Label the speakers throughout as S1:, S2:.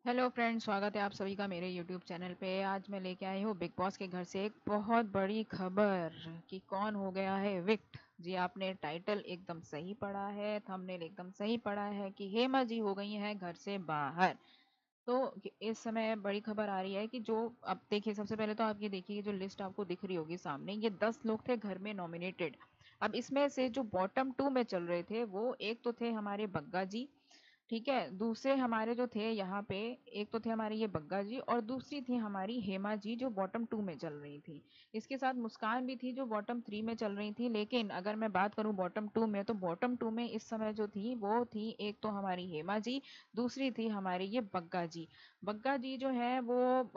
S1: Hello friends, स्वागत है आप सभी का मेरे यूट्यूब चैनल पे। आज मैं लेके आई हूँ बिग बॉस के घर से एक बहुत बड़ी खबर कि कौन हो गया है विक्ट। जी, आपने टाइटल एकदम सही पढ़ा है, थंबनेल एकदम सही पढ़ा है कि हेमा जी हो गई हैं घर से बाहर। तो इस समय बड़ी खबर आ रही है कि जो अब देखिए, सबसे पहले तो आप ये देखिए, जो लिस्ट आपको दिख रही होगी सामने, ये 10 लोग थे घर में नॉमिनेटेड। अब इसमें से जो बॉटम 2 में चल रहे थे, वो एक तो थे हमारे बग्गा जी, ठीक है। दूसरे हमारे जो थे यहाँ पे, एक तो थे हमारे ये बग्गा जी और दूसरी थी हमारी हेमा जी जो बॉटम 2 में चल रही थी। इसके साथ मुस्कान भी थी जो बॉटम 3 में चल रही थी। लेकिन अगर मैं बात करूं बॉटम 2 में, तो बॉटम 2 में इस समय जो थी वो थी, एक तो हमारी हेमा जी, दूसरी थी हमारी ये बग्गा जी। बग्गा जी जो है वो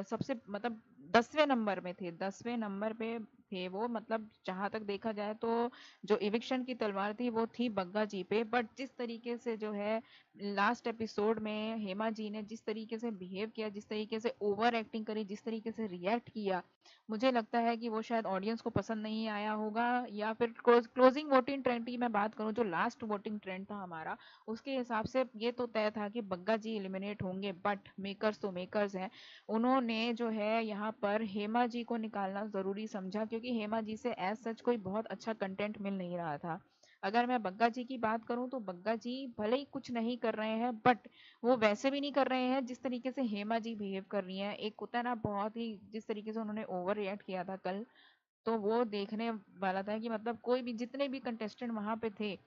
S1: सबसे मतलब 10वें नंबर में थे, 10वें नंबर पे थे वो। मतलब जहां तक देखा जाए तो जो इविक्शन की तलवार थी वो थी बग्गा जी पे। बट जिस तरीके से जो है लास्ट एपिसोड में हेमा जी ने जिस तरीके से बिहेव किया, जिस तरीके से ओवर एक्टिंग करी, जिस तरीके से रिएक्ट किया, मुझे लगता है कि वो शायद ऑडियंस को पसंद नहीं आया होगा। या फिर क्लोजिंग वोटिंग ट्रेंड की मैं बात करूं, जो लास्ट वोटिंग ट्रेंड था हमारा, उसके हिसाब से ये तो तय था कि बग्गा जी एलिमिनेट होंगे। बट मेकर्स तो मेकर्स हैं, उन्होंने जो है यहाँ पर हेमा जी को निकालना जरूरी समझा, क्योंकि हेमा जी से एज सच कोई बहुत अच्छा कंटेंट मिल नहीं रहा था। अगर मैं बग्गा जी की बात करूं तो बग्गा जी भले ही कुछ नहीं कर रहे हैं, बट वो वैसे भी नहीं कर रहे हैं जिस तरीके से हेमा जी बिहेव कर रही हैं। एक होता है ना, बहुत ही जिस तरीके से उन्होंने ओवर रिएक्ट किया था कल, तो वो देखने वाला था कि मतलब कोई भी, जितने भी कंटेस्टेंट वहां पे थे,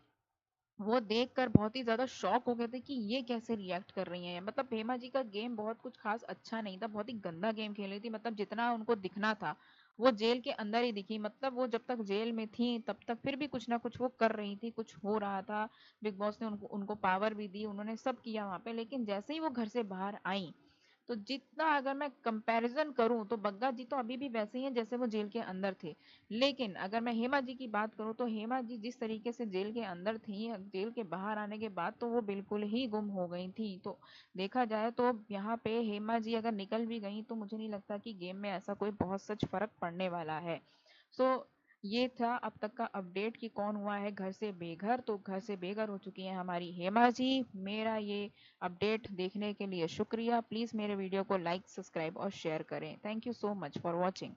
S1: वो देखकर बहुत ही ज्यादा शॉक हो गए थे कि ये कैसे रिएक्ट कर रही हैं। मतलब हेमा जी का गेम बहुत कुछ खास अच्छा नहीं था, बहुत ही गंदा गेम खेल रही थी। मतलब जितना उनको दिखना था वो जेल के अंदर ही दिखी। मतलब वो जब तक जेल में थी तब तक फिर भी कुछ ना कुछ वो कर रही थी, कुछ हो रहा था। बिग बॉस ने उनको उनको पावर भी दी, उन्होंने सब किया वहां पे। लेकिन जैसे ही वो घर से बाहर आई, तो जितना अगर मैं कंपैरिजन करूं तो बग्गा जी तो अभी भी वैसे ही हैं जैसे वो जेल के अंदर थे। लेकिन अगर मैं हेमा जी की बात करूं तो हेमा जी जिस तरीके से जेल के अंदर थी, जेल के बाहर आने के बाद तो वो बिल्कुल ही गुम हो गई थी। तो देखा जाए तो यहाँ पे हेमा जी अगर निकल भी गई तो मुझे नहीं लगता कि गेम में ऐसा कोई बहुत सच फर्क पड़ने वाला है। सो ये था अब तक का अपडेट कि कौन हुआ है घर से बेघर। तो घर से बेघर हो चुकी है हमारी हेमा जी। मेरा ये अपडेट देखने के लिए शुक्रिया। प्लीज़ मेरे वीडियो को लाइक, सब्सक्राइब और शेयर करें। Thank you so much for watching.